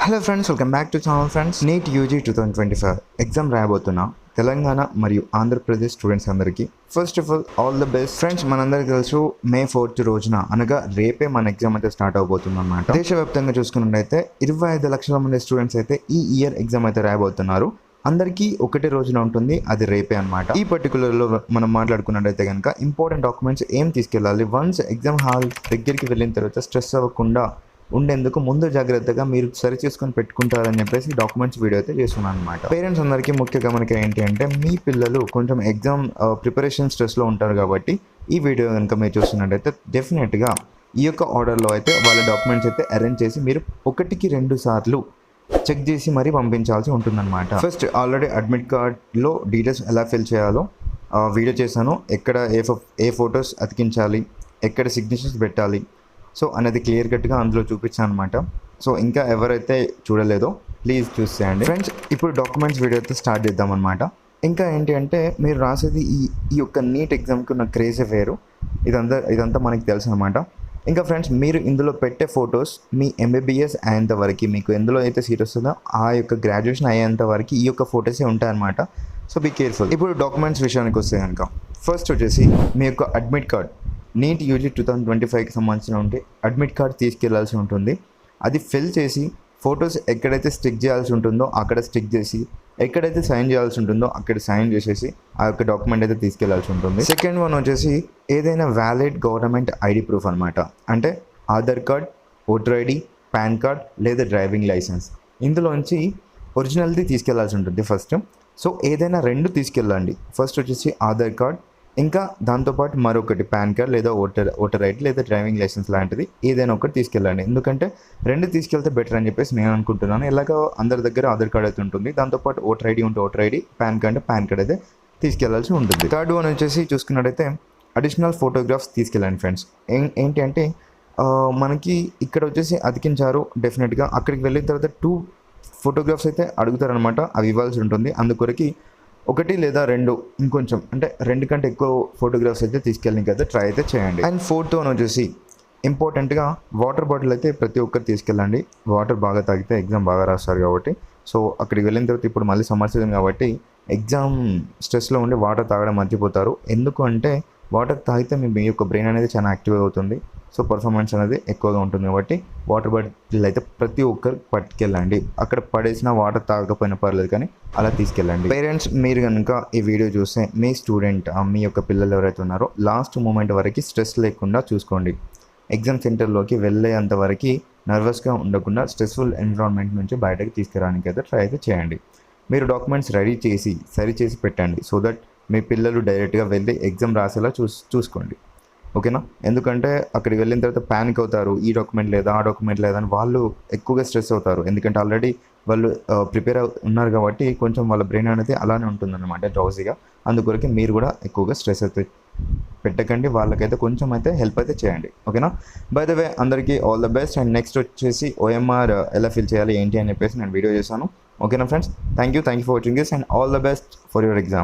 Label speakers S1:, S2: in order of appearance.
S1: Hello friends, welcome back to channel friends. NEET UG 2025 exam రాయబోతున్న Telangana మరియు Andhra Pradesh students అందరికీ first of all the best. Friends, మనందరికీ తెలుసు మే 4th రోజున అనగా రేపే మన ఎగ్జామ్ అయితే స్టార్ట్ అవబోతుంది అన్నమాట. దేశవ్యాప్తంగా చూసుకున్నట్టయితే 25 లక్షల మంది స్టూడెంట్స్ అయితే ఈ ఇయర్ ఎగ్జామ్ అయితే రాయబోతున్నారు. అందరికీ ఒకటే రోజున ఉంటుంది, అది రేపే అనమాట. ఈ పర్టికులర్లో మనం మాట్లాడుకున్నట్టయితే కనుక ఇంపార్టెంట్ డాక్యుమెంట్స్ ఏం తీసుకెళ్ళాలి, వన్స్ ఎగ్జామ్ హాల్ దగ్గరికి వెళ్ళిన తర్వాత స్ట్రెస్ అవ్వకుండా ఉండేందుకు ముందు జాగ్రత్తగా మీరు సరి చేసుకొని పెట్టుకుంటారని చెప్పేసి డాక్యుమెంట్స్ వీడియో అయితే చేస్తున్నాను అనమాట. పేరెంట్స్ అందరికీ ముఖ్య గమనిక ఏంటి అంటే, మీ పిల్లలు కొంచెం ఎగ్జామ్ ప్రిపరేషన్ స్ట్రెస్లో ఉంటారు కాబట్టి ఈ వీడియో కనుక మీరు చూస్తున్నట్టయితే డెఫినెట్గా ఈ యొక్క ఆర్డర్లో అయితే వాళ్ళ డాక్యుమెంట్స్ అయితే అరేంజ్ చేసి మీరు 1-2 సార్లు చెక్ చేసి మరీ పంపించాల్సి ఉంటుందన్నమాట. ఫస్ట్ ఆల్రెడీ అడ్మిట్ కార్డ్లో డీటెయిల్స్ ఎలా ఫిల్ చేయాలో వీడియో చేశాను. ఎక్కడ ఏ ఫొటోస్ అతికించాలి, ఎక్కడ సిగ్నేచర్స్ పెట్టాలి సో అనేది క్లియర్ కట్గా అందులో చూపించాను అనమాట. సో ఇంకా ఎవరైతే చూడలేదో ప్లీజ్ చూసేయండి. ఫ్రెండ్స్, ఇప్పుడు డాక్యుమెంట్స్ వీడియో అయితే స్టార్ట్ చేద్దామన్నమాట. ఇంకా ఏంటి అంటే, మీరు రాసేది ఈ యొక్క నీట్ ఎగ్జామ్కి ఉన్న క్రేజే వేరు. ఇదంతా మనకి తెలుసు అనమాట. ఇంకా ఫ్రెండ్స్, మీరు ఇందులో పెట్టే ఫొటోస్ మీ ఎంబీబీఎస్ అయ్యేంత వరకు, మీకు ఎందులో అయితే సీట్ వస్తుందో ఆ యొక్క గ్రాడ్యుయేషన్ అయ్యేంత వరకు ఈ యొక్క ఫొటోసే ఉంటాయన్నమాట. So be careful. ఇప్పుడు డాక్యుమెంట్స్ విషయానికి వస్తే కనుక ఫస్ట్ వచ్చేసి మీ యొక్క అడ్మిట్ కార్డ్, నీట్ యూజీ 2025కి సంబంధించిన ఉంటే అడ్మిట్ కార్డ్ తీసుకెళ్లాల్సి ఉంటుంది. అది ఫిల్ చేసి ఫొటోస్ ఎక్కడైతే స్టిక్ చేయాల్సి ఉంటుందో అక్కడ స్టిక్ చేసి, ఎక్కడైతే సైన్ చేయాల్సి ఉంటుందో అక్కడ సైన్ చేసేసి ఆ యొక్క డాక్యుమెంట్ అయితే తీసుకెళ్లాల్సి ఉంటుంది. సెకండ్ వన్ వచ్చేసి ఏదైనా వ్యాలిడ్ గవర్నమెంట్ ఐడి ప్రూఫ్ అనమాట. అంటే Aadhaar card, voter ID, pan card లేదా డ్రైవింగ్ లైసెన్స్. ఇందులోంచి ఒరిజినల్ది తీసుకెళ్లాల్సి ఉంటుంది ఫస్ట్. సో ఏదైనా 2 తీసుకెళ్ళండి. ఫస్ట్ వచ్చేసి ఆధార్ కార్డ్, ఇంకా దాంతోపాటు మరొకటి పాన్ కార్డ్ లేదా ఓటర్ ఐడి లేదా డ్రైవింగ్ లైసెన్స్ లాంటిది ఏదైనా ఒకటి తీసుకెళ్ళండి. ఎందుకంటే 2 తీసుకెళ్తే బెటర్ అని చెప్పేసి నేను అనుకుంటున్నాను. ఎలాగో అందరి దగ్గర ఆధార్ కార్డ్ అయితే ఉంటుంది, దాంతోపాటు ఓటర్ ఐడి ఉంటే ఓటర్ ఐడి, పాన్ కార్డ్ అయితే తీసుకెళ్లాల్సి ఉంటుంది. థర్డ్ వన్ వచ్చేసి చూసుకున్నట్టయితే అడిషనల్ ఫోటోగ్రాఫ్స్ తీసుకెళ్ళండి ఫ్రెండ్స్. ఏంటి అంటే మనకి ఇక్కడ వచ్చేసి అతికించారు, డెఫినెట్గా అక్కడికి వెళ్ళిన తర్వాత 2 ఫోటోగ్రాఫ్స్ అయితే అడుగుతారనమాట. అవి ఇవ్వాల్సి ఉంటుంది. అందుకొరకి 1 లేదా 2 ఇంకొంచెం అంటే 2 కంటే ఎక్కువ ఫోటోగ్రాఫ్స్ అయితే తీసుకెళ్ళడానికి అయితే ట్రై అయితే చేయండి. అండ్ ఫోర్త్ వన్ వచ్చేసి ఇంపార్టెంట్గా వాటర్ బాటిల్ అయితే ప్రతి ఒక్కరు తీసుకెళ్ళండి. వాటర్ బాగా తాగితే ఎగ్జామ్ బాగా రాస్తారు కాబట్టి. సో అక్కడికి వెళ్ళిన తర్వాత ఇప్పుడు మళ్ళీ సమ్మర్ సీజన్ కాబట్టి ఎగ్జామ్ స్ట్రెస్లో ఉండి వాటర్ తాగడం మర్చిపోతారు. ఎందుకు అంటే వాటర్ తాగితే మీ యొక్క బ్రెయిన్ అనేది చాలా యాక్టివ్ అవుతుంది. సో పర్ఫార్మెన్స్ అనేది ఎక్కువగా ఉంటుంది కాబట్టి వాటర్ బాటిల్ అయితే ప్రతి ఒక్కరు పట్టుకెళ్ళండి. అక్కడ పడేసిన వాటర్ తాగకపోయినా పర్లేదు కానీ అలా తీసుకెళ్ళండి. పేరెంట్స్, మీరు కనుక ఈ వీడియో చూస్తే మీ స్టూడెంట్, మీ యొక్క పిల్లలు ఎవరైతే ఉన్నారో లాస్ట్ మూమెంట్ వరకు స్ట్రెస్ లేకుండా చూసుకోండి. ఎగ్జామ్ సెంటర్లోకి వెళ్ళేంత వరకు నర్వస్గా ఉండకుండా స్ట్రెస్ఫుల్ ఎన్విరాన్మెంట్ నుంచి బయటకు తీసుకురావడానికి అయితే ట్రై అయితే చేయండి. మీరు డాక్యుమెంట్స్ రెడీ చేసి సరి చేసి పెట్టండి. సో దట్ మీ పిల్లలు డైరెక్ట్గా వెళ్ళి ఎగ్జామ్ రాసేలా చూసుకోండి. ఓకేనా? ఎందుకంటే అక్కడికి వెళ్ళిన తర్వాత ప్యానిక్ అవుతారు. ఈ డాక్యుమెంట్ లేదా ఆ డాక్యుమెంట్ లేదా అని వాళ్ళు ఎక్కువగా స్ట్రెస్ అవుతారు. ఎందుకంటే ఆల్రెడీ వాళ్ళు ప్రిపేర్ ఉన్నారు కాబట్టి కొంచెం వాళ్ళ బ్రెయిన్ అనేది అలానే ఉంటుందన్నమాట, డ్రౌజీగా. అందుకొరకు మీరు కూడా ఎక్కువగా స్ట్రెస్ అయితే పెట్టకండి. వాళ్ళకైతే కొంచెం అయితే హెల్ప్ అయితే చేయండి. ఓకేనా? బై ద వే, అందరికీ all the best. And next వచ్చేసి OMR ఎలా ఫిల్ చేయాలి ఏంటి అని చెప్పేసి నేను వీడియో చేశాను. ఓకేనా friends? Thank you for watching this and all the best for your exam.